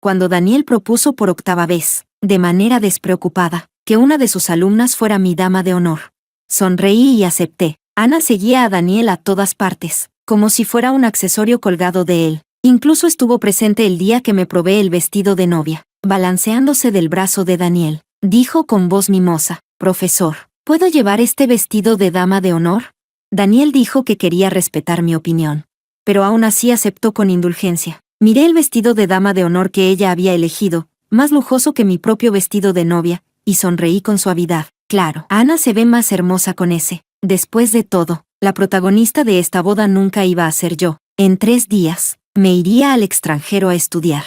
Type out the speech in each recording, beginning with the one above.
cuando Daniel propuso por octava vez, de manera despreocupada, que una de sus alumnas fuera mi dama de honor. Sonreí y acepté. Ana seguía a Daniel a todas partes, como si fuera un accesorio colgado de él. Incluso estuvo presente el día que me probé el vestido de novia, balanceándose del brazo de Daniel. Dijo con voz mimosa: «Profesor, ¿puedo llevar este vestido de dama de honor?». Daniel dijo que quería respetar mi opinión, pero aún así aceptó con indulgencia. Miré el vestido de dama de honor que ella había elegido, más lujoso que mi propio vestido de novia, y sonreí con suavidad. Claro, Ana se ve más hermosa con ese. Después de todo, la protagonista de esta boda nunca iba a ser yo. En 3 días, me iría al extranjero a estudiar.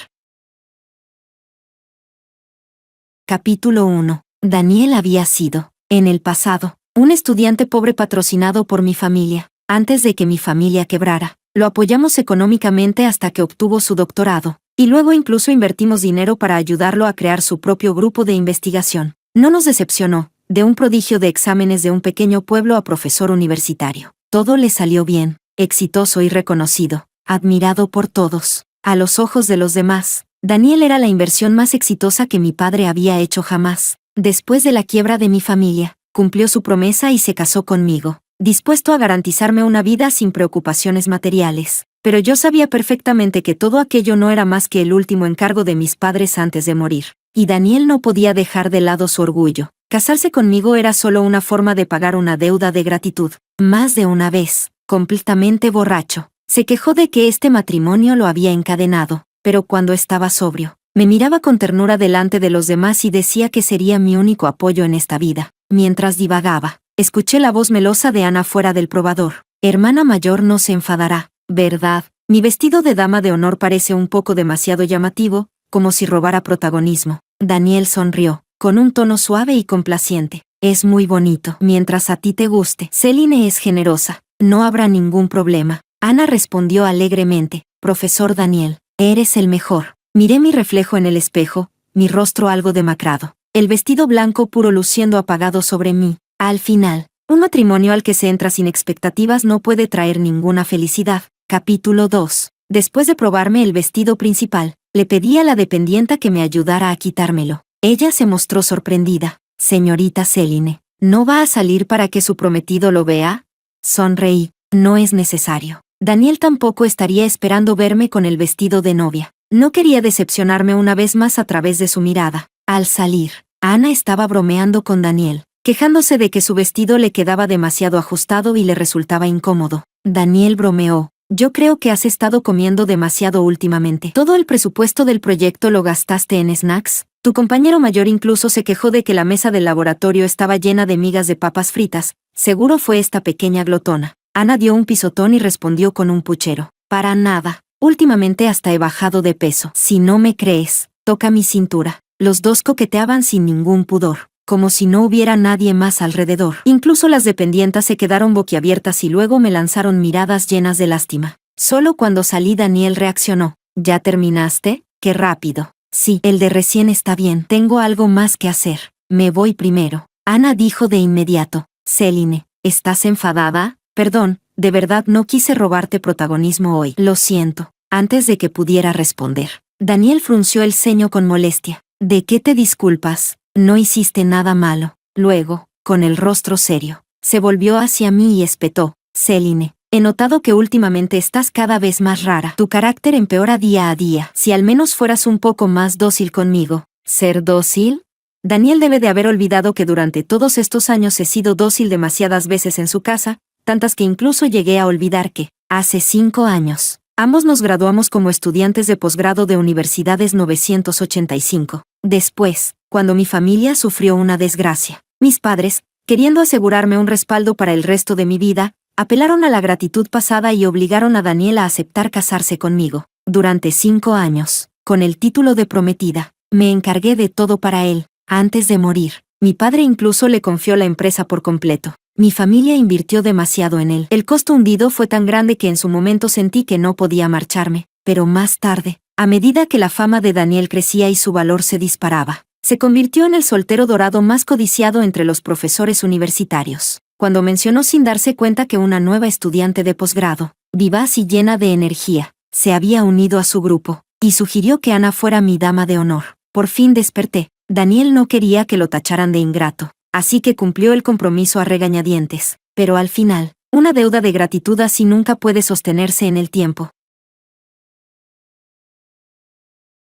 Capítulo 1. Daniel había sido, en el pasado, un estudiante pobre patrocinado por mi familia. Antes de que mi familia quebrara, lo apoyamos económicamente hasta que obtuvo su doctorado, y luego incluso invertimos dinero para ayudarlo a crear su propio grupo de investigación. No nos decepcionó, de un prodigio de exámenes de un pequeño pueblo a profesor universitario. Todo le salió bien, exitoso y reconocido, admirado por todos. A los ojos de los demás, Daniel era la inversión más exitosa que mi padre había hecho jamás. Después de la quiebra de mi familia, cumplió su promesa y se casó conmigo, dispuesto a garantizarme una vida sin preocupaciones materiales. Pero yo sabía perfectamente que todo aquello no era más que el último encargo de mis padres antes de morir. Y Daniel no podía dejar de lado su orgullo. Casarse conmigo era solo una forma de pagar una deuda de gratitud. Más de una vez, completamente borracho, se quejó de que este matrimonio lo había encadenado, pero cuando estaba sobrio, me miraba con ternura delante de los demás y decía que sería mi único apoyo en esta vida. Mientras divagaba, escuché la voz melosa de Ana fuera del probador. «Hermana mayor no se enfadará, ¿verdad? Mi vestido de dama de honor parece un poco demasiado llamativo, como si robara protagonismo». Daniel sonrió, con un tono suave y complaciente. «Es muy bonito. Mientras a ti te guste. Céline es generosa. No habrá ningún problema». Ana respondió alegremente: «Profesor Daniel, eres el mejor». Miré mi reflejo en el espejo, mi rostro algo demacrado, el vestido blanco puro luciendo apagado sobre mí. Al final, un matrimonio al que se entra sin expectativas no puede traer ninguna felicidad. Capítulo 2. Después de probarme el vestido principal, le pedí a la dependienta que me ayudara a quitármelo. Ella se mostró sorprendida. «Señorita Céline, ¿no va a salir para que su prometido lo vea?». Sonreí. «No es necesario. Daniel tampoco estaría esperando verme con el vestido de novia». No quería decepcionarme una vez más a través de su mirada. Al salir, Ana estaba bromeando con Daniel, quejándose de que su vestido le quedaba demasiado ajustado y le resultaba incómodo. Daniel bromeó: «Yo creo que has estado comiendo demasiado últimamente. ¿Todo el presupuesto del proyecto lo gastaste en snacks? Tu compañero mayor incluso se quejó de que la mesa del laboratorio estaba llena de migas de papas fritas. Seguro fue esta pequeña glotona». Ana dio un pisotón y respondió con un puchero: «Para nada. Últimamente hasta he bajado de peso. Si no me crees, toca mi cintura». Los dos coqueteaban sin ningún pudor, como si no hubiera nadie más alrededor. Incluso las dependientas se quedaron boquiabiertas y luego me lanzaron miradas llenas de lástima. Solo cuando salí Daniel reaccionó: «¿Ya terminaste? ¡Qué rápido!». «Sí, el de recién está bien. Tengo algo más que hacer. Me voy primero». Ana dijo de inmediato: «Céline, ¿estás enfadada?». «Perdón, de verdad no quise robarte protagonismo hoy». «Lo siento». Antes de que pudiera responder, Daniel frunció el ceño con molestia. «¿De qué te disculpas? No hiciste nada malo». Luego, con el rostro serio, se volvió hacia mí y espetó: «Céline, he notado que últimamente estás cada vez más rara. Tu carácter empeora día a día. Si al menos fueras un poco más dócil conmigo». «¿Ser dócil?». Daniel debe de haber olvidado que durante todos estos años he sido dócil demasiadas veces en su casa, tantas que incluso llegué a olvidar que, hace 5 años, ambos nos graduamos como estudiantes de posgrado de universidades 985. Después, cuando mi familia sufrió una desgracia, mis padres, queriendo asegurarme un respaldo para el resto de mi vida, apelaron a la gratitud pasada y obligaron a Daniel a aceptar casarse conmigo. Durante 5 años, con el título de prometida, me encargué de todo para él. Antes de morir, mi padre incluso le confió la empresa por completo. Mi familia invirtió demasiado en él. El costo hundido fue tan grande que en su momento sentí que no podía marcharme, pero más tarde, a medida que la fama de Daniel crecía y su valor se disparaba, se convirtió en el soltero dorado más codiciado entre los profesores universitarios. Cuando mencionó sin darse cuenta que una nueva estudiante de posgrado, vivaz y llena de energía, se había unido a su grupo, y sugirió que Ana fuera mi dama de honor. Por fin desperté. Daniel no quería que lo tacharan de ingrato, así que cumplió el compromiso a regañadientes, pero al final, una deuda de gratitud así nunca puede sostenerse en el tiempo.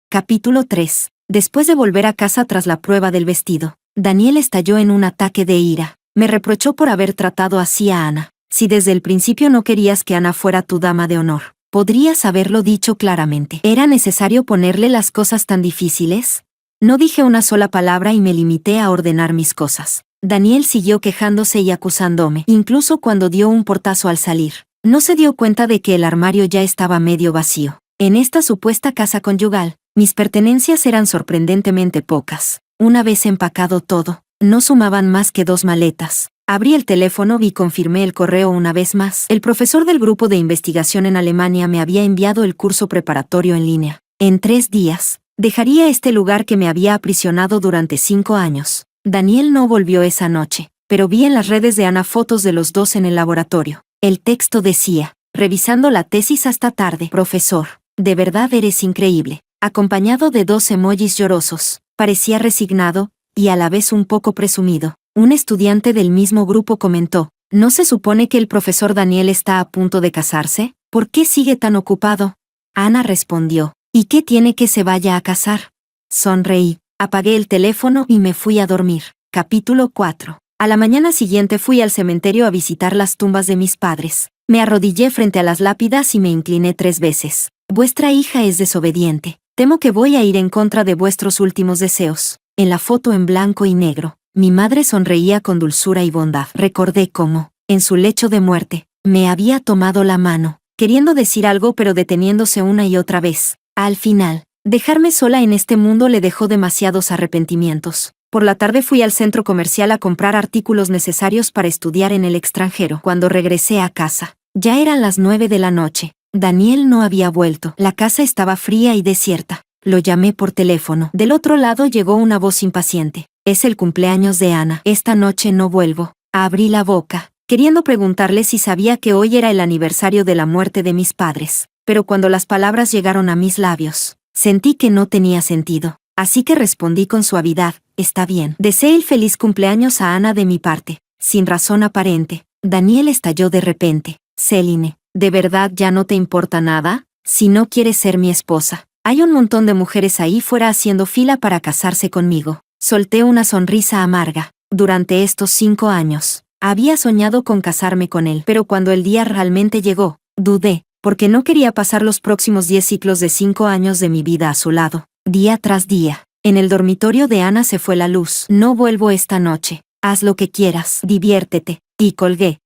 Capítulo 3. Después de volver a casa tras la prueba del vestido, Daniel estalló en un ataque de ira. Me reprochó por haber tratado así a Ana. Si desde el principio no querías que Ana fuera tu dama de honor, podrías haberlo dicho claramente. ¿Era necesario ponerle las cosas tan difíciles? No dije una sola palabra y me limité a ordenar mis cosas. Daniel siguió quejándose y acusándome, incluso cuando dio un portazo al salir. No se dio cuenta de que el armario ya estaba medio vacío. En esta supuesta casa conyugal, mis pertenencias eran sorprendentemente pocas. Una vez empacado todo, no sumaban más que 2 maletas. Abrí el teléfono y confirmé el correo una vez más. El profesor del grupo de investigación en Alemania me había enviado el curso preparatorio en línea. En 3 días, dejaría este lugar que me había aprisionado durante 5 años. Daniel no volvió esa noche, pero vi en las redes de Ana fotos de los dos en el laboratorio. El texto decía: revisando la tesis hasta tarde. Profesor, de verdad eres increíble. Acompañado de 2 emojis llorosos. Parecía resignado, y a la vez un poco presumido. Un estudiante del mismo grupo comentó: ¿no se supone que el profesor Daniel está a punto de casarse? ¿Por qué sigue tan ocupado? Ana respondió: ¿y qué tiene que se vaya a casar? Sonreí, apagué el teléfono y me fui a dormir. Capítulo 4. A la mañana siguiente fui al cementerio a visitar las tumbas de mis padres. Me arrodillé frente a las lápidas y me incliné 3 veces. Vuestra hija es desobediente. Temo que voy a ir en contra de vuestros últimos deseos. En la foto en blanco y negro, mi madre sonreía con dulzura y bondad. Recordé cómo, en su lecho de muerte, me había tomado la mano, queriendo decir algo pero deteniéndose una y otra vez. Al final, dejarme sola en este mundo le dejó demasiados arrepentimientos. Por la tarde fui al centro comercial a comprar artículos necesarios para estudiar en el extranjero. Cuando regresé a casa, ya eran las 9 de la noche. Daniel no había vuelto. La casa estaba fría y desierta. Lo llamé por teléfono. Del otro lado llegó una voz impaciente. Es el cumpleaños de Ana. Esta noche no vuelvo. Abrí la boca, queriendo preguntarle si sabía que hoy era el aniversario de la muerte de mis padres. Pero cuando las palabras llegaron a mis labios, sentí que no tenía sentido. Así que respondí con suavidad: está bien. Deseé el feliz cumpleaños a Ana de mi parte. Sin razón aparente, Daniel estalló de repente. Céline, ¿de verdad ya no te importa nada? Si no quieres ser mi esposa, hay un montón de mujeres ahí fuera haciendo fila para casarse conmigo. Solté una sonrisa amarga. Durante estos 5 años, había soñado con casarme con él, pero cuando el día realmente llegó, dudé, porque no quería pasar los próximos 10 ciclos de 5 años de mi vida a su lado. Día tras día, en el dormitorio de Ana se fue la luz. No vuelvo esta noche. Haz lo que quieras, diviértete. Y colgué.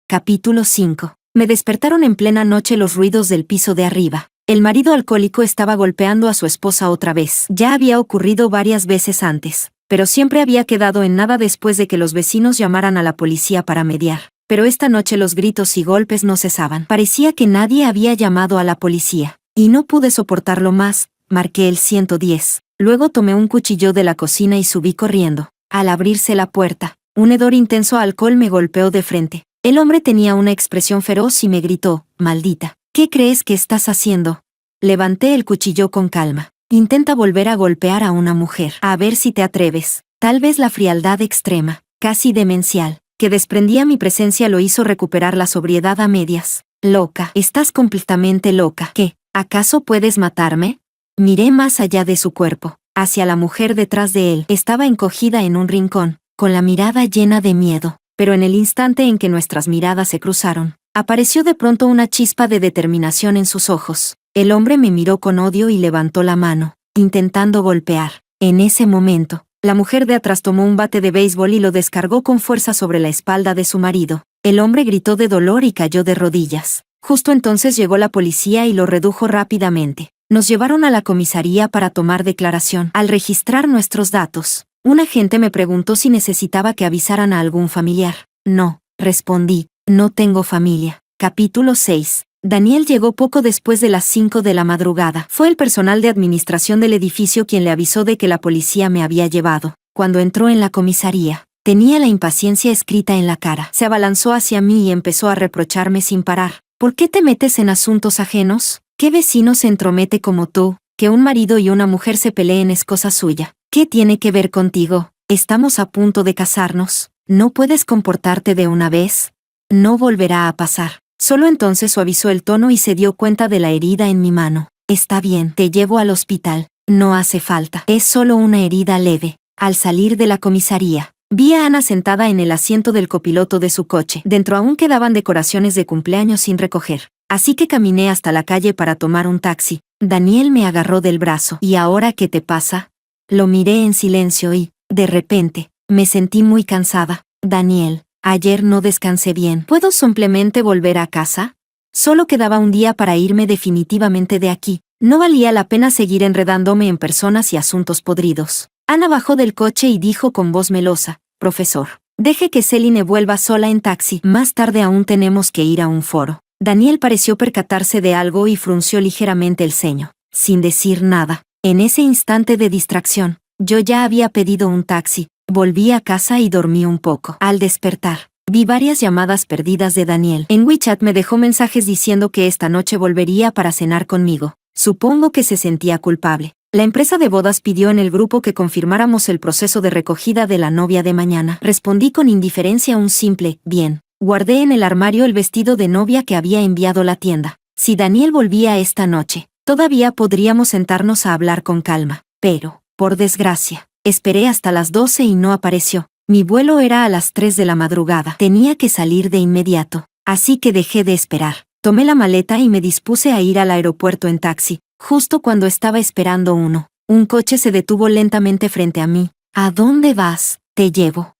Capítulo 5. Me despertaron en plena noche los ruidos del piso de arriba. El marido alcohólico estaba golpeando a su esposa otra vez. Ya había ocurrido varias veces antes, pero siempre había quedado en nada después de que los vecinos llamaran a la policía para mediar. Pero esta noche los gritos y golpes no cesaban. Parecía que nadie había llamado a la policía. Y no pude soportarlo más. Marqué el 110. Luego tomé un cuchillo de la cocina y subí corriendo. Al abrirse la puerta, un hedor intenso a alcohol me golpeó de frente. El hombre tenía una expresión feroz y me gritó: maldita, ¿qué crees que estás haciendo? Levanté el cuchillo con calma. Intenta volver a golpear a una mujer. A ver si te atreves. Tal vez la frialdad extrema, casi demencial, que desprendía mi presencia lo hizo recuperar la sobriedad a medias. Loca, estás completamente loca. ¿Qué? ¿Acaso puedes matarme? Miré más allá de su cuerpo, hacia la mujer detrás de él. Estaba encogida en un rincón, con la mirada llena de miedo. Pero en el instante en que nuestras miradas se cruzaron, apareció de pronto una chispa de determinación en sus ojos. El hombre me miró con odio y levantó la mano, intentando golpear. En ese momento, la mujer de atrás tomó un bate de béisbol y lo descargó con fuerza sobre la espalda de su marido. El hombre gritó de dolor y cayó de rodillas. Justo entonces llegó la policía y lo redujo rápidamente. Nos llevaron a la comisaría para tomar declaración. Al registrar nuestros datos, un agente me preguntó si necesitaba que avisaran a algún familiar. No, respondí, no tengo familia. Capítulo 6. Daniel llegó poco después de las 5 de la madrugada. Fue el personal de administración del edificio quien le avisó de que la policía me había llevado. Cuando entró en la comisaría, tenía la impaciencia escrita en la cara. Se abalanzó hacia mí y empezó a reprocharme sin parar. ¿Por qué te metes en asuntos ajenos? ¿Qué vecino se entromete como tú? Que un marido y una mujer se peleen es cosa suya. ¿Qué tiene que ver contigo? Estamos a punto de casarnos. ¿No puedes comportarte de una vez? No volverá a pasar. Solo entonces suavizó el tono y se dio cuenta de la herida en mi mano. Está bien, te llevo al hospital. No hace falta. Es solo una herida leve. Al salir de la comisaría, vi a Ana sentada en el asiento del copiloto de su coche. Dentro aún quedaban decoraciones de cumpleaños sin recoger. Así que caminé hasta la calle para tomar un taxi. Daniel me agarró del brazo. ¿Y ahora qué te pasa? Lo miré en silencio y, de repente, me sentí muy cansada. Daniel, ayer no descansé bien. ¿Puedo simplemente volver a casa? Solo quedaba un día para irme definitivamente de aquí. No valía la pena seguir enredándome en personas y asuntos podridos. Ana bajó del coche y dijo con voz melosa, «Profesor, deje que Celine vuelva sola en taxi. Más tarde aún tenemos que ir a un foro». Daniel pareció percatarse de algo y frunció ligeramente el ceño, sin decir nada. En ese instante de distracción, yo ya había pedido un taxi, volví a casa y dormí un poco. Al despertar, vi varias llamadas perdidas de Daniel. En WeChat me dejó mensajes diciendo que esta noche volvería para cenar conmigo. Supongo que se sentía culpable. La empresa de bodas pidió en el grupo que confirmáramos el proceso de recogida de la novia de mañana. Respondí con indiferencia un simple, bien. Guardé en el armario el vestido de novia que había enviado la tienda. Si Daniel volvía esta noche, todavía podríamos sentarnos a hablar con calma. Pero, por desgracia, esperé hasta las 12 y no apareció. Mi vuelo era a las 3 de la madrugada. Tenía que salir de inmediato. Así que dejé de esperar. Tomé la maleta y me dispuse a ir al aeropuerto en taxi. Justo cuando estaba esperando uno, un coche se detuvo lentamente frente a mí. ¿A dónde vas? Te llevo.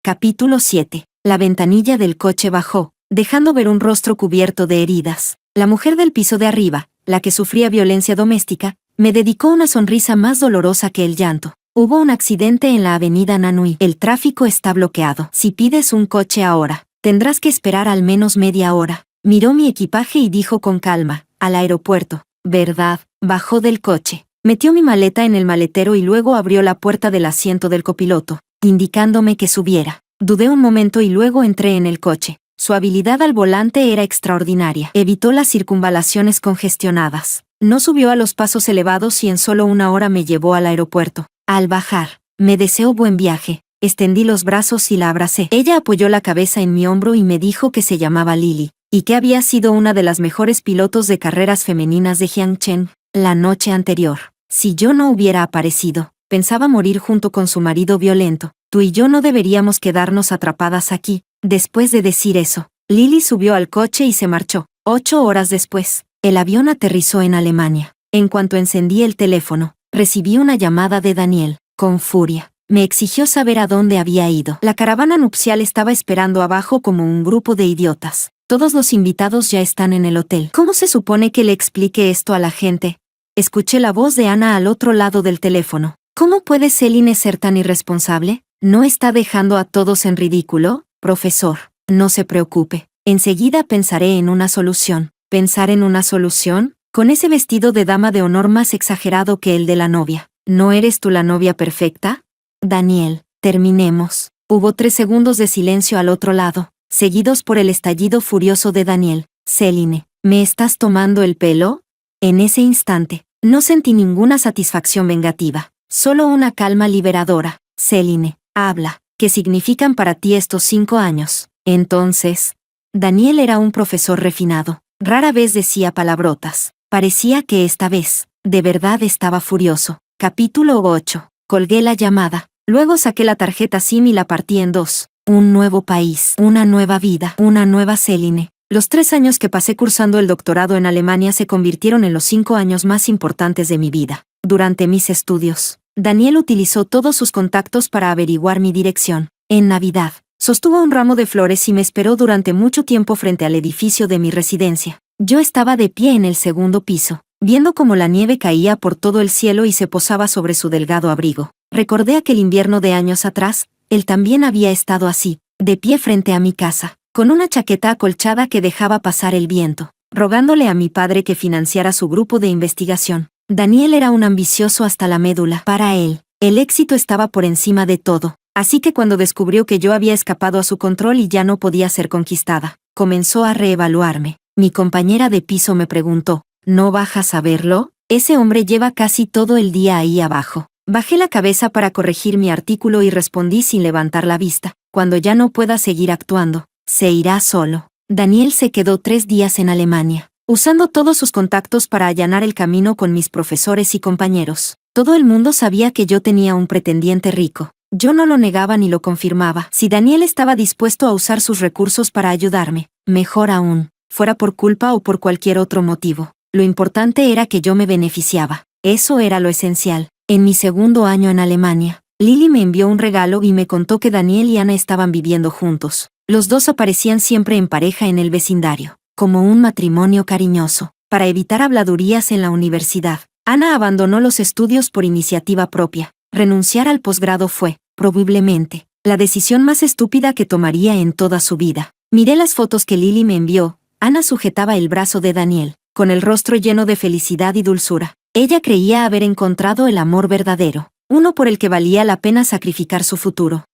Capítulo 7. La ventanilla del coche bajó, dejando ver un rostro cubierto de heridas. La mujer del piso de arriba, la que sufría violencia doméstica, me dedicó una sonrisa más dolorosa que el llanto. Hubo un accidente en la avenida Nanui. El tráfico está bloqueado. Si pides un coche ahora, tendrás que esperar al menos media hora. Miró mi equipaje y dijo con calma, al aeropuerto, ¿verdad? Bajó del coche, metió mi maleta en el maletero y luego abrió la puerta del asiento del copiloto, indicándome que subiera. Dudé un momento y luego entré en el coche. Su habilidad al volante era extraordinaria. Evitó las circunvalaciones congestionadas. No subió a los pasos elevados y en solo una hora me llevó al aeropuerto. Al bajar, me deseó buen viaje. Extendí los brazos y la abracé. Ella apoyó la cabeza en mi hombro y me dijo que se llamaba Lily, y que había sido una de las mejores pilotos de carreras femeninas de Jiangchen la noche anterior. Si yo no hubiera aparecido, pensaba morir junto con su marido violento. Tú y yo no deberíamos quedarnos atrapadas aquí. Después de decir eso, Lily subió al coche y se marchó. 8 horas después, el avión aterrizó en Alemania. En cuanto encendí el teléfono, recibí una llamada de Daniel. Con furia, me exigió saber a dónde había ido. La caravana nupcial estaba esperando abajo como un grupo de idiotas. Todos los invitados ya están en el hotel. ¿Cómo se supone que le explique esto a la gente? Escuché la voz de Ana al otro lado del teléfono. ¿Cómo puede Celine ser tan irresponsable? ¿No está dejando a todos en ridículo? Profesor, no se preocupe. Enseguida pensaré en una solución. ¿Pensar en una solución? Con ese vestido de dama de honor más exagerado que el de la novia. ¿No eres tú la novia perfecta? Daniel, terminemos. Hubo 3 segundos de silencio al otro lado, seguidos por el estallido furioso de Daniel. Celine, ¿me estás tomando el pelo? En ese instante, no sentí ninguna satisfacción vengativa, solo una calma liberadora. Celine, habla. ¿Qué significan para ti estos 5 años? Entonces, Daniel era un profesor refinado. Rara vez decía palabrotas. Parecía que esta vez, de verdad estaba furioso. Capítulo 8. Colgué la llamada. Luego saqué la tarjeta SIM y la partí en 2. Un nuevo país, una nueva vida, una nueva Celine. Los 3 años que pasé cursando el doctorado en Alemania se convirtieron en los 5 años más importantes de mi vida. Durante mis estudios, Daniel utilizó todos sus contactos para averiguar mi dirección. En Navidad, sostuvo un ramo de flores y me esperó durante mucho tiempo frente al edificio de mi residencia. Yo estaba de pie en el segundo piso, viendo cómo la nieve caía por todo el cielo y se posaba sobre su delgado abrigo. Recordé aquel invierno de años atrás. Él también había estado así, de pie frente a mi casa, con una chaqueta acolchada que dejaba pasar el viento, rogándole a mi padre que financiara su grupo de investigación. Daniel era un ambicioso hasta la médula. Para él, el éxito estaba por encima de todo. Así que cuando descubrió que yo había escapado a su control y ya no podía ser conquistada, comenzó a reevaluarme. Mi compañera de piso me preguntó, ¿no bajas a verlo? Ese hombre lleva casi todo el día ahí abajo. Bajé la cabeza para corregir mi artículo y respondí sin levantar la vista. Cuando ya no pueda seguir actuando, se irá solo. Daniel se quedó 3 días en Alemania, usando todos sus contactos para allanar el camino con mis profesores y compañeros. Todo el mundo sabía que yo tenía un pretendiente rico. Yo no lo negaba ni lo confirmaba. Si Daniel estaba dispuesto a usar sus recursos para ayudarme, mejor aún, fuera por culpa o por cualquier otro motivo. Lo importante era que yo me beneficiaba. Eso era lo esencial. En mi segundo año en Alemania, Lily me envió un regalo y me contó que Daniel y Ana estaban viviendo juntos. Los dos aparecían siempre en pareja en el vecindario, como un matrimonio cariñoso. Para evitar habladurías en la universidad, Ana abandonó los estudios por iniciativa propia. Renunciar al posgrado fue, probablemente, la decisión más estúpida que tomaría en toda su vida. Miré las fotos que Lily me envió. Ana sujetaba el brazo de Daniel, con el rostro lleno de felicidad y dulzura. Ella creía haber encontrado el amor verdadero, uno por el que valía la pena sacrificar su futuro.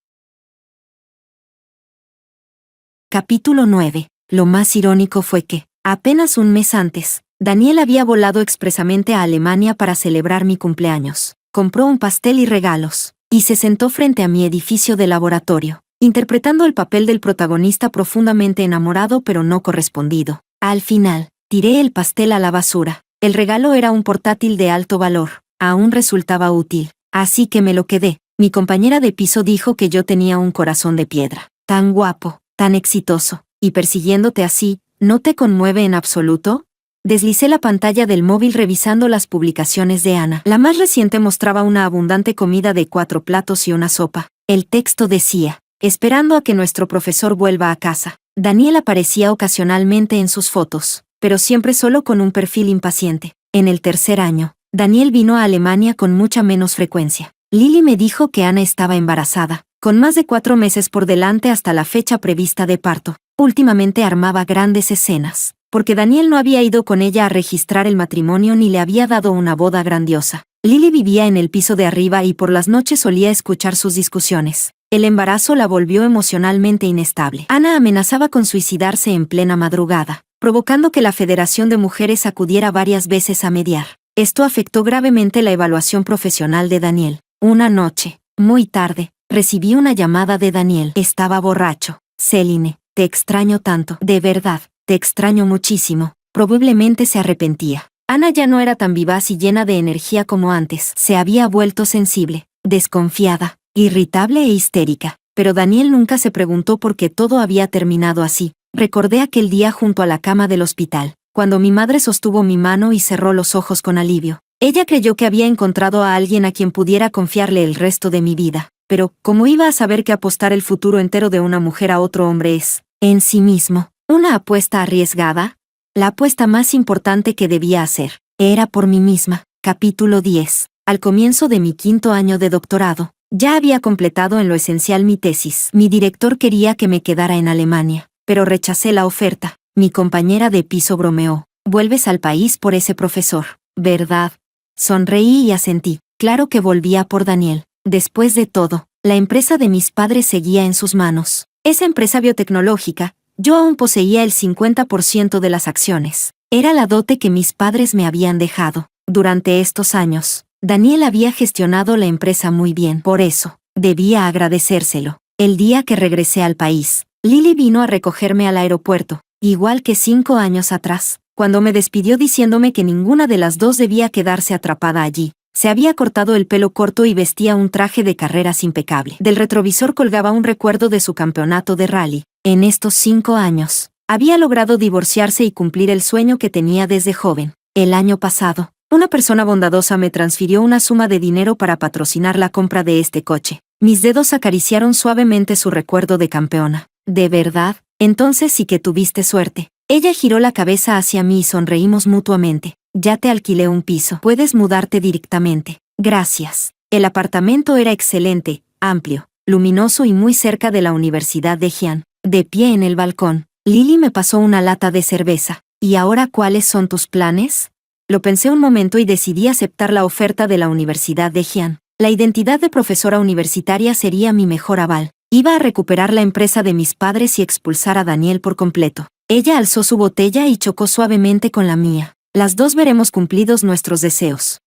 Capítulo 9. Lo más irónico fue que, apenas un mes antes, Daniel había volado expresamente a Alemania para celebrar mi cumpleaños. Compró un pastel y regalos, y se sentó frente a mi edificio de laboratorio, interpretando el papel del protagonista profundamente enamorado pero no correspondido. Al final, tiré el pastel a la basura. El regalo era un portátil de alto valor, aún resultaba útil, así que me lo quedé. Mi compañera de piso dijo que yo tenía un corazón de piedra. Tan guapo, tan exitoso, y persiguiéndote así, ¿no te conmueve en absoluto? Deslicé la pantalla del móvil revisando las publicaciones de Ana. La más reciente mostraba una abundante comida de 4 platos y una sopa. El texto decía, esperando a que nuestro profesor vuelva a casa. Daniel aparecía ocasionalmente en sus fotos, pero siempre solo con un perfil impaciente. En el tercer año, Daniel vino a Alemania con mucha menos frecuencia. Lily me dijo que Ana estaba embarazada, con más de 4 meses por delante hasta la fecha prevista de parto. Últimamente armaba grandes escenas, porque Daniel no había ido con ella a registrar el matrimonio ni le había dado una boda grandiosa. Lily vivía en el piso de arriba y por las noches solía escuchar sus discusiones. El embarazo la volvió emocionalmente inestable. Ana amenazaba con suicidarse en plena madrugada, provocando que la Federación de Mujeres acudiera varias veces a mediar. Esto afectó gravemente la evaluación profesional de Daniel. Una noche, muy tarde, recibí una llamada de Daniel. Estaba borracho. Céline, te extraño tanto. De verdad, te extraño muchísimo. Probablemente se arrepentía. Ana ya no era tan vivaz y llena de energía como antes. Se había vuelto sensible, desconfiada, irritable e histérica. Pero Daniel nunca se preguntó por qué todo había terminado así. Recordé aquel día junto a la cama del hospital, cuando mi madre sostuvo mi mano y cerró los ojos con alivio. Ella creyó que había encontrado a alguien a quien pudiera confiarle el resto de mi vida. Pero, ¿cómo iba a saber que apostar el futuro entero de una mujer a otro hombre es, en sí mismo, una apuesta arriesgada? La apuesta más importante que debía hacer era por mí misma. Capítulo 10. Al comienzo de mi 5º año de doctorado, ya había completado en lo esencial mi tesis. Mi director quería que me quedara en Alemania, pero rechacé la oferta. Mi compañera de piso bromeó. Vuelves al país por ese profesor, ¿verdad? Sonreí y asentí. Claro que volvía por Daniel. Después de todo, la empresa de mis padres seguía en sus manos. Esa empresa biotecnológica, yo aún poseía el 50% de las acciones. Era la dote que mis padres me habían dejado. Durante estos años, Daniel había gestionado la empresa muy bien. Por eso, debía agradecérselo. El día que regresé al país, Lily vino a recogerme al aeropuerto, igual que 5 años atrás, cuando me despidió diciéndome que ninguna de las dos debía quedarse atrapada allí. Se había cortado el pelo corto y vestía un traje de carreras impecable. Del retrovisor colgaba un recuerdo de su campeonato de rally. En estos 5 años, había logrado divorciarse y cumplir el sueño que tenía desde joven. El año pasado, una persona bondadosa me transfirió una suma de dinero para patrocinar la compra de este coche. Mis dedos acariciaron suavemente su recuerdo de campeona. ¿De verdad? Entonces sí que tuviste suerte. Ella giró la cabeza hacia mí y sonreímos mutuamente. Ya te alquilé un piso. Puedes mudarte directamente. Gracias. El apartamento era excelente, amplio, luminoso y muy cerca de la Universidad de Jian. De pie en el balcón, Lily me pasó una lata de cerveza. ¿Y ahora cuáles son tus planes? Lo pensé un momento y decidí aceptar la oferta de la Universidad de Jian. La identidad de profesora universitaria sería mi mejor aval. Iba a recuperar la empresa de mis padres y expulsar a Daniel por completo. Ella alzó su botella y chocó suavemente con la mía. Las dos veremos cumplidos nuestros deseos.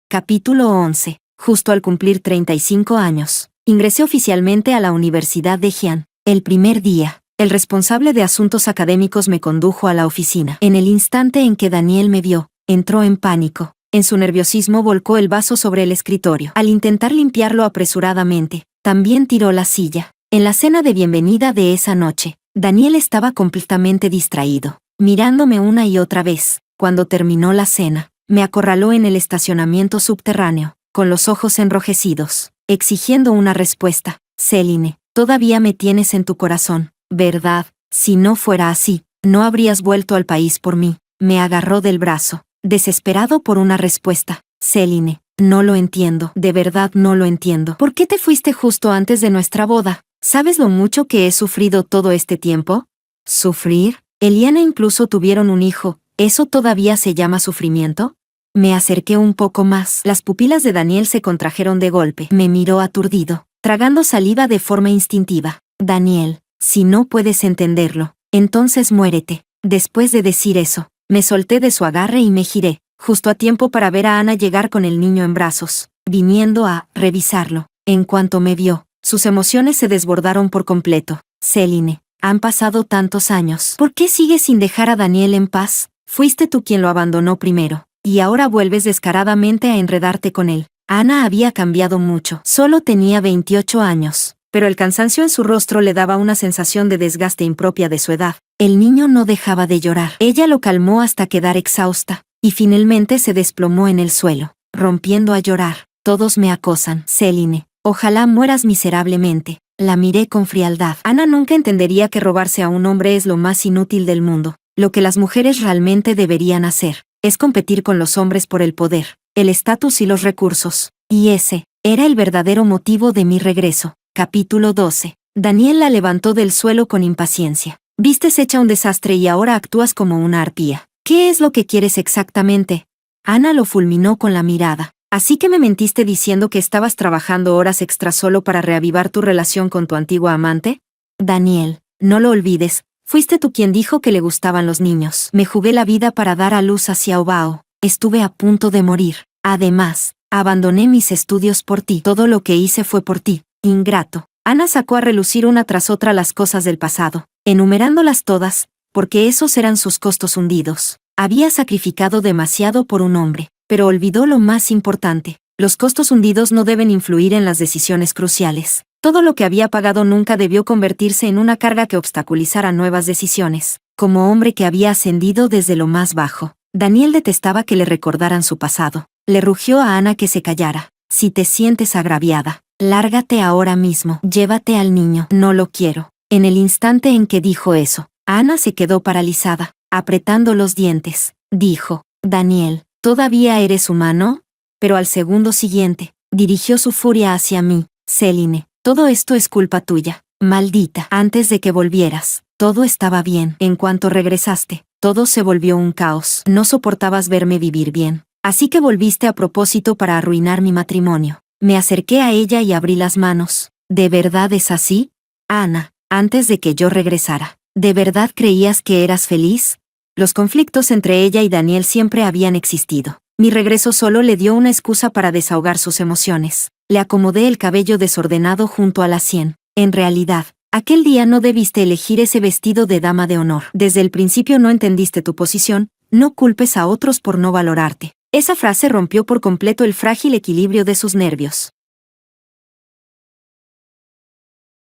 Capítulo 11. Justo al cumplir 35 años, ingresé oficialmente a la Universidad de Jian. El primer día, el responsable de asuntos académicos me condujo a la oficina. En el instante en que Daniel me vio, entró en pánico. En su nerviosismo volcó el vaso sobre el escritorio. Al intentar limpiarlo apresuradamente, también tiró la silla. En la cena de bienvenida de esa noche, Daniel estaba completamente distraído, mirándome una y otra vez. Cuando terminó la cena, me acorraló en el estacionamiento subterráneo, con los ojos enrojecidos, exigiendo una respuesta. Céline, todavía me tienes en tu corazón, ¿verdad? Si no fuera así, no habrías vuelto al país por mí. Me agarró del brazo, desesperado por una respuesta. Céline, no lo entiendo, de verdad no lo entiendo. ¿Por qué te fuiste justo antes de nuestra boda? ¿Sabes lo mucho que he sufrido todo este tiempo? ¿Sufrir? Él y Ana incluso tuvieron un hijo. ¿Eso todavía se llama sufrimiento? Me acerqué un poco más. Las pupilas de Daniel se contrajeron de golpe. Me miró aturdido, tragando saliva de forma instintiva. Daniel, si no puedes entenderlo, entonces muérete. Después de decir eso, me solté de su agarre y me giré, justo a tiempo para ver a Ana llegar con el niño en brazos, viniendo a revisarlo. En cuanto me vio, sus emociones se desbordaron por completo. Céline, han pasado tantos años. ¿Por qué sigues sin dejar a Daniel en paz? Fuiste tú quien lo abandonó primero, y ahora vuelves descaradamente a enredarte con él. Ana había cambiado mucho. Solo tenía 28 años, pero el cansancio en su rostro le daba una sensación de desgaste impropia de su edad. El niño no dejaba de llorar. Ella lo calmó hasta quedar exhausta, y finalmente se desplomó en el suelo, rompiendo a llorar. Todos me acosan. Céline, ojalá mueras miserablemente. La miré con frialdad. Ana nunca entendería que robarse a un hombre es lo más inútil del mundo. Lo que las mujeres realmente deberían hacer es competir con los hombres por el poder, el estatus y los recursos. Y ese era el verdadero motivo de mi regreso. Capítulo 12. Daniel la levantó del suelo con impaciencia. Vistes hecha un desastre y ahora actúas como una arpía. ¿Qué es lo que quieres exactamente? Ana lo fulminó con la mirada. ¿Así que me mentiste diciendo que estabas trabajando horas extra solo para reavivar tu relación con tu antigua amante? Daniel, no lo olvides, fuiste tú quien dijo que le gustaban los niños. Me jugué la vida para dar a luz a Xiaobao. Estuve a punto de morir. Además, abandoné mis estudios por ti. Todo lo que hice fue por ti, ingrato. Ana sacó a relucir una tras otra las cosas del pasado, enumerándolas todas, porque esos eran sus costos hundidos. Había sacrificado demasiado por un hombre, pero olvidó lo más importante. Los costos hundidos no deben influir en las decisiones cruciales. Todo lo que había pagado nunca debió convertirse en una carga que obstaculizara nuevas decisiones. Como hombre que había ascendido desde lo más bajo, Daniel detestaba que le recordaran su pasado. Le rugió a Ana que se callara. Si te sientes agraviada, lárgate ahora mismo. Llévate al niño. No lo quiero. En el instante en que dijo eso, Ana se quedó paralizada, apretando los dientes. Dijo, Daniel, ¿todavía eres humano? Pero al segundo siguiente, dirigió su furia hacia mí. Céline, todo esto es culpa tuya. Maldita. Antes de que volvieras, todo estaba bien. En cuanto regresaste, todo se volvió un caos. No soportabas verme vivir bien. Así que volviste a propósito para arruinar mi matrimonio. Me acerqué a ella y abrí las manos. ¿De verdad es así? Ana, antes de que yo regresara, ¿de verdad creías que eras feliz? Los conflictos entre ella y Daniel siempre habían existido. Mi regreso solo le dio una excusa para desahogar sus emociones. Le acomodé el cabello desordenado junto a la sien. En realidad, aquel día no debiste elegir ese vestido de dama de honor. Desde el principio no entendiste tu posición, no culpes a otros por no valorarte. Esa frase rompió por completo el frágil equilibrio de sus nervios.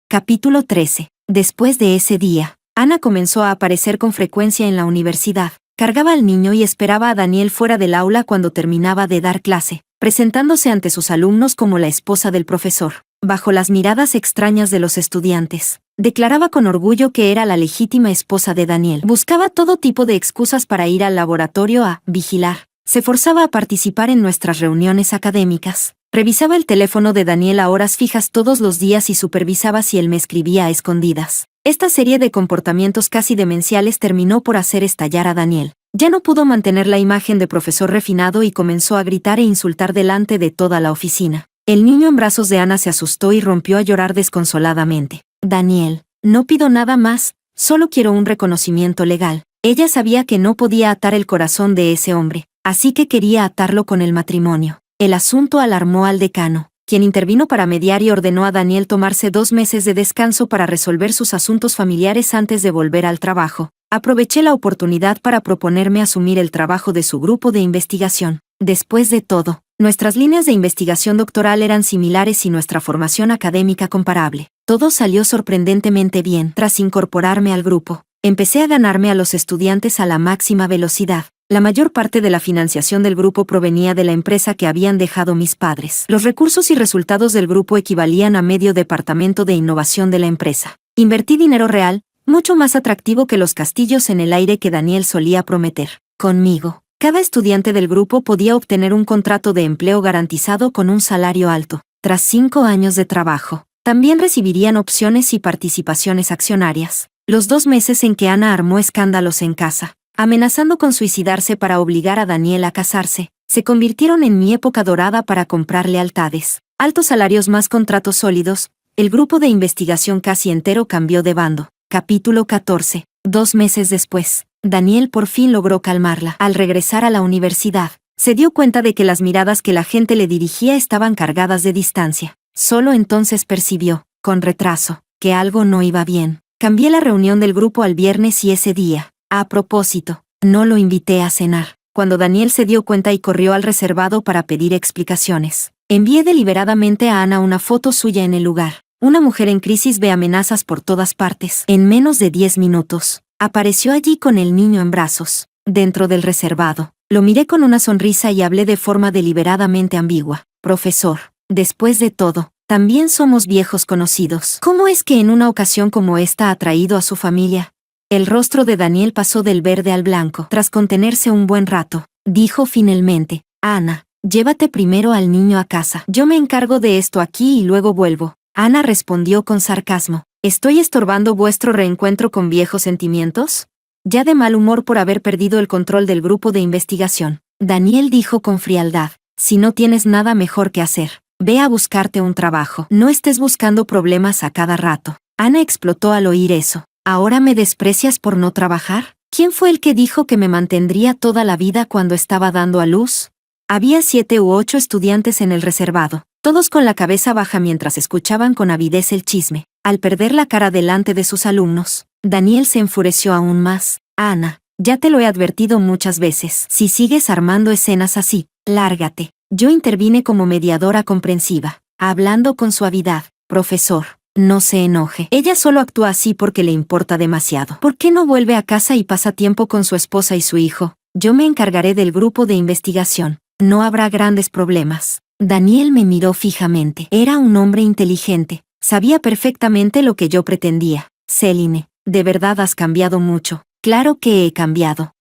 Capítulo 13. Después de ese día, Ana comenzó a aparecer con frecuencia en la universidad. Cargaba al niño y esperaba a Daniel fuera del aula cuando terminaba de dar clase, presentándose ante sus alumnos como la esposa del profesor. Bajo las miradas extrañas de los estudiantes, declaraba con orgullo que era la legítima esposa de Daniel. Buscaba todo tipo de excusas para ir al laboratorio a vigilar. Se forzaba a participar en nuestras reuniones académicas. Revisaba el teléfono de Daniel a horas fijas todos los días y supervisaba si él me escribía a escondidas. Esta serie de comportamientos casi demenciales terminó por hacer estallar a Daniel. Ya no pudo mantener la imagen de profesor refinado y comenzó a gritar e insultar delante de toda la oficina. El niño en brazos de Ana se asustó y rompió a llorar desconsoladamente. Daniel, no pido nada más, solo quiero un reconocimiento legal. Ella sabía que no podía atar el corazón de ese hombre, así que quería atarlo con el matrimonio. El asunto alarmó al decano, quien intervino para mediar y ordenó a Daniel tomarse 2 meses de descanso para resolver sus asuntos familiares antes de volver al trabajo. Aproveché la oportunidad para proponerme asumir el trabajo de su grupo de investigación. Después de todo, nuestras líneas de investigación doctoral eran similares y nuestra formación académica comparable. Todo salió sorprendentemente bien. Tras incorporarme al grupo, empecé a ganarme a los estudiantes a la máxima velocidad. La mayor parte de la financiación del grupo provenía de la empresa que habían dejado mis padres. Los recursos y resultados del grupo equivalían a medio departamento de innovación de la empresa. Invertí dinero real, mucho más atractivo que los castillos en el aire que Daniel solía prometer. Conmigo, cada estudiante del grupo podía obtener un contrato de empleo garantizado con un salario alto. Tras 5 años de trabajo, también recibirían opciones y participaciones accionarias. Los 2 meses en que Ana armó escándalos en casa, amenazando con suicidarse para obligar a Daniel a casarse, se convirtieron en mi época dorada para comprar lealtades. Altos salarios más contratos sólidos, el grupo de investigación casi entero cambió de bando. Capítulo 14. 2 meses después, Daniel por fin logró calmarla. Al regresar a la universidad, se dio cuenta de que las miradas que la gente le dirigía estaban cargadas de distancia. Solo entonces percibió, con retraso, que algo no iba bien. Cambié la reunión del grupo al viernes y ese día, a propósito, no lo invité a cenar. Cuando Daniel se dio cuenta y corrió al reservado para pedir explicaciones, envié deliberadamente a Ana una foto suya en el lugar. Una mujer en crisis ve amenazas por todas partes. En menos de 10 minutos, apareció allí con el niño en brazos, dentro del reservado. Lo miré con una sonrisa y hablé de forma deliberadamente ambigua. Profesor, después de todo, también somos viejos conocidos. ¿Cómo es que en una ocasión como esta ha traído a su familia? El rostro de Daniel pasó del verde al blanco. Tras contenerse un buen rato, dijo finalmente, Ana, llévate primero al niño a casa. Yo me encargo de esto aquí y luego vuelvo. Ana respondió con sarcasmo. ¿Estoy estorbando vuestro reencuentro con viejos sentimientos? Ya de mal humor por haber perdido el control del grupo de investigación, Daniel dijo con frialdad, si no tienes nada mejor que hacer, ve a buscarte un trabajo. No estés buscando problemas a cada rato. Ana explotó al oír eso. ¿Ahora me desprecias por no trabajar? ¿Quién fue el que dijo que me mantendría toda la vida cuando estaba dando a luz? Había 7 u 8 estudiantes en el reservado, todos con la cabeza baja mientras escuchaban con avidez el chisme. Al perder la cara delante de sus alumnos, Daniel se enfureció aún más. Ana, ya te lo he advertido muchas veces. Si sigues armando escenas así, lárgate. Yo intervine como mediadora comprensiva, hablando con suavidad. Profesor, no se enoje. Ella solo actúa así porque le importa demasiado. ¿Por qué no vuelve a casa y pasa tiempo con su esposa y su hijo? Yo me encargaré del grupo de investigación. No habrá grandes problemas. Daniel me miró fijamente. Era un hombre inteligente. Sabía perfectamente lo que yo pretendía. Céline, de verdad has cambiado mucho. Claro que he cambiado.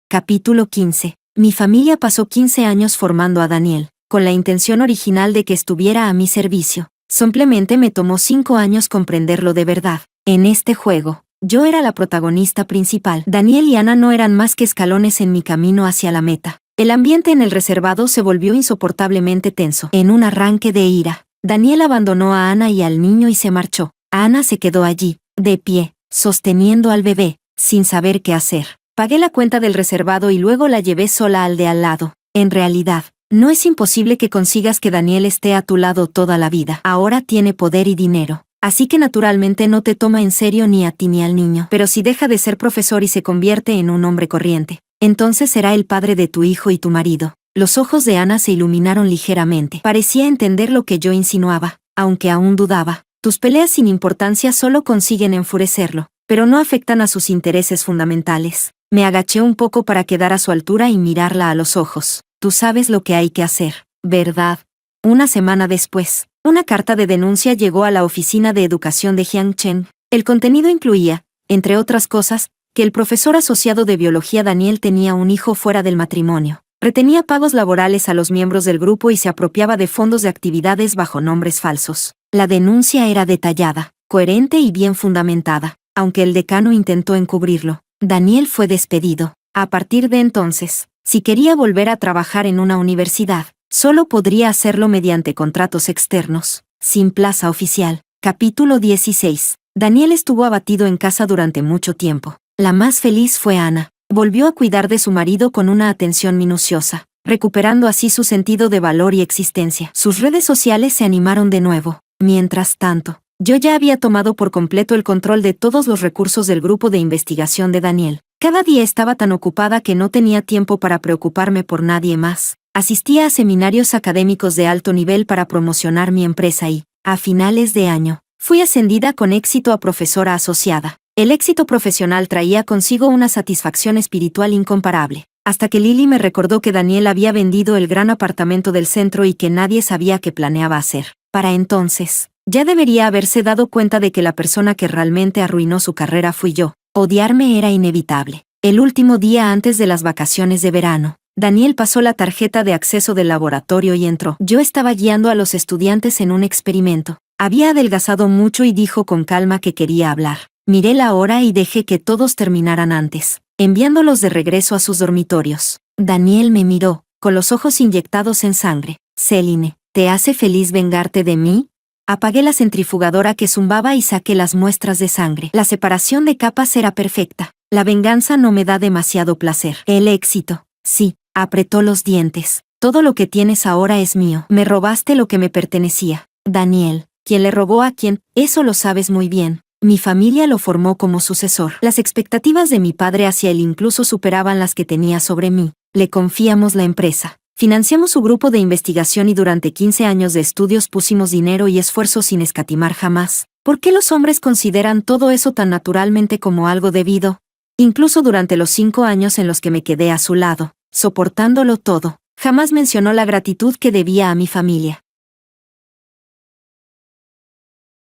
Capítulo 15. Mi familia pasó 15 años formando a Daniel, con la intención original de que estuviera a mi servicio. Simplemente me tomó 5 años comprenderlo de verdad. En este juego, yo era la protagonista principal. Daniel y Ana no eran más que escalones en mi camino hacia la meta. El ambiente en el reservado se volvió insoportablemente tenso. En un arranque de ira, Daniel abandonó a Ana y al niño y se marchó. Ana se quedó allí, de pie, sosteniendo al bebé, sin saber qué hacer. Pagué la cuenta del reservado y luego la llevé sola al de al lado. En realidad, no es imposible que consigas que Daniel esté a tu lado toda la vida. Ahora tiene poder y dinero. Así que naturalmente no te toma en serio ni a ti ni al niño. Pero si deja de ser profesor y se convierte en un hombre corriente, entonces será el padre de tu hijo y tu marido. Los ojos de Ana se iluminaron ligeramente. Parecía entender lo que yo insinuaba, aunque aún dudaba. Tus peleas sin importancia solo consiguen enfurecerlo, pero no afectan a sus intereses fundamentales. Me agaché un poco para quedar a su altura y mirarla a los ojos. Tú sabes lo que hay que hacer, ¿verdad? Una semana después, una carta de denuncia llegó a la oficina de educación de Jiangchen. El contenido incluía, entre otras cosas, que el profesor asociado de biología Daniel tenía un hijo fuera del matrimonio, retenía pagos laborales a los miembros del grupo y se apropiaba de fondos de actividades bajo nombres falsos. La denuncia era detallada, coherente y bien fundamentada. Aunque el decano intentó encubrirlo, Daniel fue despedido. A partir de entonces, si quería volver a trabajar en una universidad, solo podría hacerlo mediante contratos externos, sin plaza oficial. Capítulo 16. Daniel estuvo abatido en casa durante mucho tiempo. La más feliz fue Ana. Volvió a cuidar de su marido con una atención minuciosa, recuperando así su sentido de valor y existencia. Sus redes sociales se animaron de nuevo. Mientras tanto, yo ya había tomado por completo el control de todos los recursos del grupo de investigación de Daniel. Cada día estaba tan ocupada que no tenía tiempo para preocuparme por nadie más. Asistía a seminarios académicos de alto nivel para promocionar mi empresa y, a finales de año, fui ascendida con éxito a profesora asociada. El éxito profesional traía consigo una satisfacción espiritual incomparable, hasta que Lily me recordó que Daniel había vendido el gran apartamento del centro y que nadie sabía qué planeaba hacer. Para entonces, ya debería haberse dado cuenta de que la persona que realmente arruinó su carrera fui yo. Odiarme era inevitable. El último día antes de las vacaciones de verano, Daniel pasó la tarjeta de acceso del laboratorio y entró. Yo estaba guiando a los estudiantes en un experimento. Había adelgazado mucho y dijo con calma que quería hablar. Miré la hora y dejé que todos terminaran antes, enviándolos de regreso a sus dormitorios. Daniel me miró, con los ojos inyectados en sangre. Céline, ¿te hace feliz vengarte de mí? Apagué la centrifugadora que zumbaba y saqué las muestras de sangre. La separación de capas era perfecta. La venganza no me da demasiado placer. El éxito, sí, apretó los dientes. Todo lo que tienes ahora es mío. Me robaste lo que me pertenecía. Daniel, ¿quién le robó a quién? Eso lo sabes muy bien. Mi familia lo formó como sucesor. Las expectativas de mi padre hacia él incluso superaban las que tenía sobre mí. Le confiamos la empresa. Financiamos su grupo de investigación y durante 15 años de estudios pusimos dinero y esfuerzo sin escatimar jamás. ¿Por qué los hombres consideran todo eso tan naturalmente como algo debido? Incluso durante los 5 años en los que me quedé a su lado, soportándolo todo, jamás mencionó la gratitud que debía a mi familia.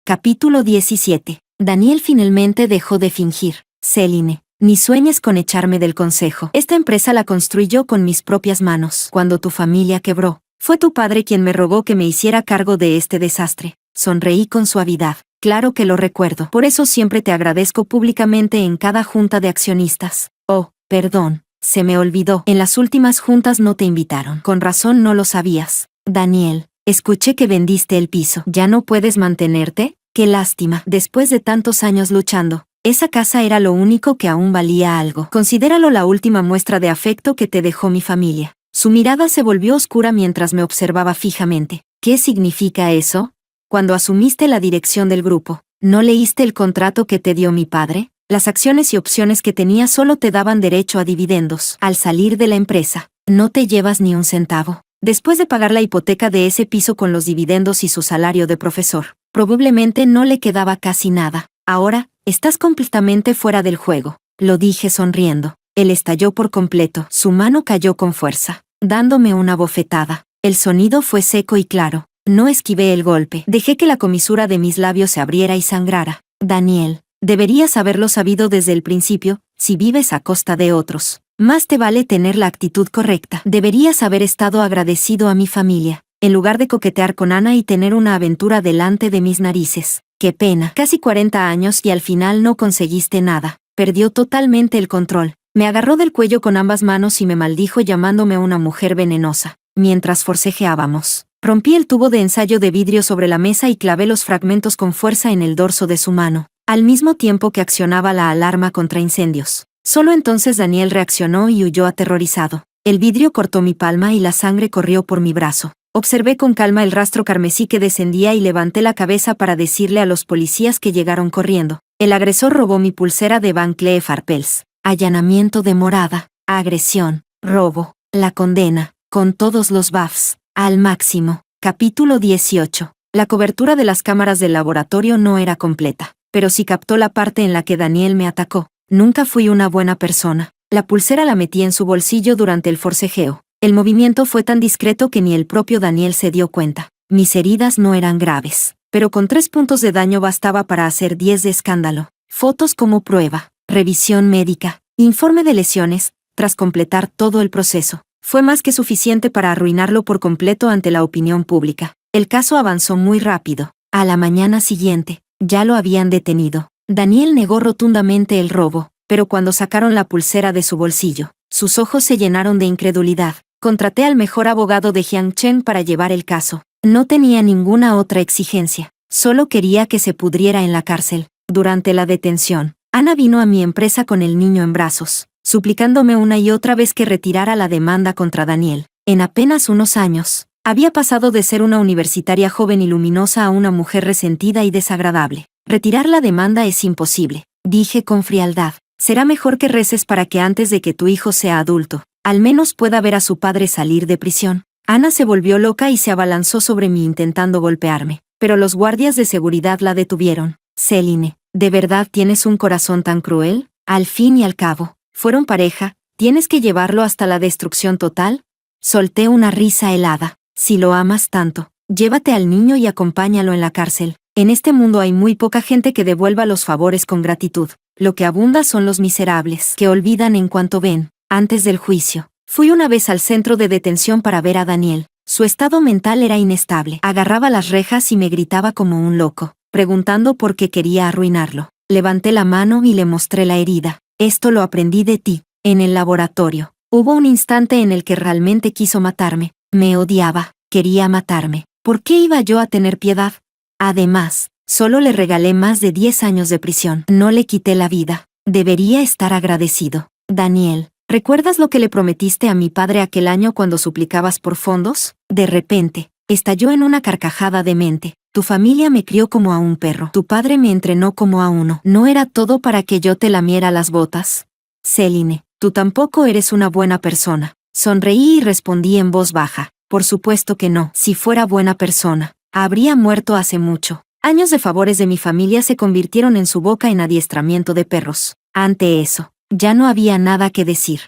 Capítulo 17. Daniel finalmente dejó de fingir. Céline, ni sueñes con echarme del consejo. Esta empresa la construí yo con mis propias manos. Cuando tu familia quebró, fue tu padre quien me rogó que me hiciera cargo de este desastre. Sonreí con suavidad. Claro que lo recuerdo. Por eso siempre te agradezco públicamente en cada junta de accionistas. Oh, perdón, se me olvidó. En las últimas juntas no te invitaron. Con razón no lo sabías. Daniel, escuché que vendiste el piso. ¿Ya no puedes mantenerte? Qué lástima. Después de tantos años luchando, esa casa era lo único que aún valía algo. Considéralo la última muestra de afecto que te dejó mi familia. Su mirada se volvió oscura mientras me observaba fijamente. ¿Qué significa eso? Cuando asumiste la dirección del grupo, ¿no leíste el contrato que te dio mi padre? Las acciones y opciones que tenía solo te daban derecho a dividendos. Al salir de la empresa, no te llevas ni un centavo. Después de pagar la hipoteca de ese piso con los dividendos y su salario de profesor, probablemente no le quedaba casi nada. Ahora, estás completamente fuera del juego. Lo dije sonriendo. Él estalló por completo. Su mano cayó con fuerza, dándome una bofetada. El sonido fue seco y claro. No esquivé el golpe. Dejé que la comisura de mis labios se abriera y sangrara. Daniel, deberías haberlo sabido desde el principio, si vives a costa de otros. Más te vale tener la actitud correcta. Deberías haber estado agradecido a mi familia, en lugar de coquetear con Ana y tener una aventura delante de mis narices. Qué pena. Casi 40 años y al final no conseguiste nada. Perdió totalmente el control. Me agarró del cuello con ambas manos y me maldijo llamándome una mujer venenosa. Mientras forcejeábamos, rompí el tubo de ensayo de vidrio sobre la mesa y clavé los fragmentos con fuerza en el dorso de su mano, al mismo tiempo que accionaba la alarma contra incendios. Solo entonces Daniel reaccionó y huyó aterrorizado. El vidrio cortó mi palma y la sangre corrió por mi brazo. Observé con calma el rastro carmesí que descendía y levanté la cabeza para decirle a los policías que llegaron corriendo. El agresor robó mi pulsera de Van Cleef Arpels. Allanamiento de morada, agresión, robo, la condena, con todos los buffs, al máximo. Capítulo 18. La cobertura de las cámaras del laboratorio no era completa, pero sí captó la parte en la que Daniel me atacó. Nunca fui una buena persona. La pulsera la metí en su bolsillo durante el forcejeo. El movimiento fue tan discreto que ni el propio Daniel se dio cuenta. Mis heridas no eran graves, pero con 3 puntos de daño bastaba para hacer 10 de escándalo. Fotos como prueba, revisión médica, informe de lesiones, tras completar todo el proceso. Fue más que suficiente para arruinarlo por completo ante la opinión pública. El caso avanzó muy rápido. A la mañana siguiente, ya lo habían detenido. Daniel negó rotundamente el robo, pero cuando sacaron la pulsera de su bolsillo, sus ojos se llenaron de incredulidad. Contraté al mejor abogado de Jiangchen para llevar el caso. No tenía ninguna otra exigencia. Solo quería que se pudriera en la cárcel. Durante la detención, Ana vino a mi empresa con el niño en brazos, suplicándome una y otra vez que retirara la demanda contra Daniel. En apenas unos años, había pasado de ser una universitaria joven y luminosa a una mujer resentida y desagradable. Retirar la demanda es imposible, dije con frialdad. Será mejor que reces para que antes de que tu hijo sea adulto, al menos pueda ver a su padre salir de prisión. Ana se volvió loca y se abalanzó sobre mí intentando golpearme, pero los guardias de seguridad la detuvieron. Céline, ¿de verdad tienes un corazón tan cruel? Al fin y al cabo, fueron pareja, ¿tienes que llevarlo hasta la destrucción total? Solté una risa helada. Si lo amas tanto, llévate al niño y acompáñalo en la cárcel. En este mundo hay muy poca gente que devuelva los favores con gratitud. Lo que abunda son los miserables, que olvidan en cuanto ven. Antes del juicio, fui una vez al centro de detención para ver a Daniel. Su estado mental era inestable. Agarraba las rejas y me gritaba como un loco, preguntando por qué quería arruinarlo. Levanté la mano y le mostré la herida. Esto lo aprendí de ti. En el laboratorio, hubo un instante en el que realmente quiso matarme. Me odiaba, quería matarme. ¿Por qué iba yo a tener piedad? Además, solo le regalé más de 10 años de prisión. No le quité la vida. Debería estar agradecido. Daniel, ¿recuerdas lo que le prometiste a mi padre aquel año cuando suplicabas por fondos? De repente, estalló en una carcajada demente. Tu familia me crió como a un perro. Tu padre me entrenó como a uno. ¿No era todo para que yo te lamiera las botas? Céline, tú tampoco eres una buena persona. Sonreí y respondí en voz baja. Por supuesto que no. Si fuera buena persona, habría muerto hace mucho. Años de favores de mi familia se convirtieron en su boca en adiestramiento de perros. Ante eso, ya no había nada que decir.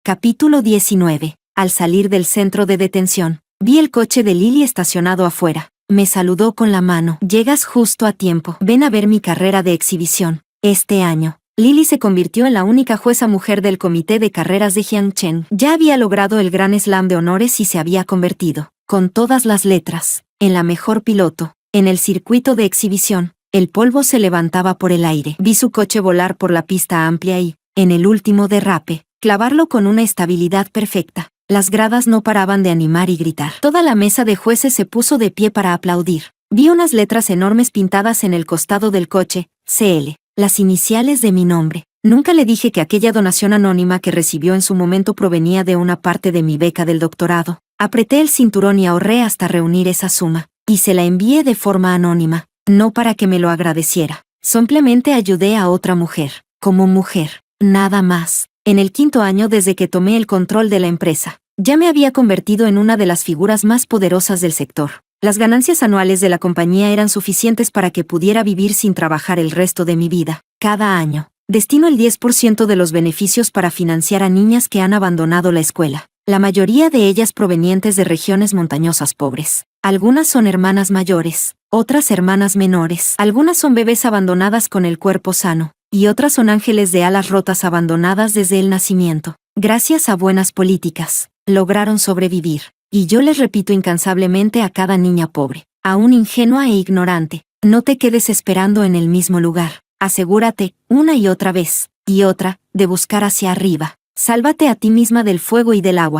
Capítulo 19. Al salir del centro de detención, vi el coche de Lily estacionado afuera. Me saludó con la mano. Llegas justo a tiempo. Ven a ver mi carrera de exhibición. Este año, Lily se convirtió en la única jueza mujer del comité de carreras de Jiangchen. Ya había logrado el Gran Slam de honores y se había convertido, con todas las letras, en la mejor piloto. En el circuito de exhibición, el polvo se levantaba por el aire. Vi su coche volar por la pista amplia y, en el último derrape, clavarlo con una estabilidad perfecta. Las gradas no paraban de animar y gritar. Toda la mesa de jueces se puso de pie para aplaudir. Vi unas letras enormes pintadas en el costado del coche, CL. Las iniciales de mi nombre. Nunca le dije que aquella donación anónima que recibió en su momento provenía de una parte de mi beca del doctorado. Apreté el cinturón y ahorré hasta reunir esa suma, y se la envié de forma anónima, no para que me lo agradeciera. Simplemente ayudé a otra mujer, como mujer, nada más. En el 5º año desde que tomé el control de la empresa, ya me había convertido en una de las figuras más poderosas del sector. Las ganancias anuales de la compañía eran suficientes para que pudiera vivir sin trabajar el resto de mi vida. Cada año, destino el 10% de los beneficios para financiar a niñas que han abandonado la escuela. La mayoría de ellas provenientes de regiones montañosas pobres. Algunas son hermanas mayores, otras hermanas menores. Algunas son bebés abandonadas con el cuerpo sano, y otras son ángeles de alas rotas abandonadas desde el nacimiento. Gracias a buenas políticas, lograron sobrevivir. Y yo les repito incansablemente a cada niña pobre, aún ingenua e ignorante, no te quedes esperando en el mismo lugar. Asegúrate, una y otra vez, y otra, de buscar hacia arriba. Sálvate a ti misma del fuego y del agua.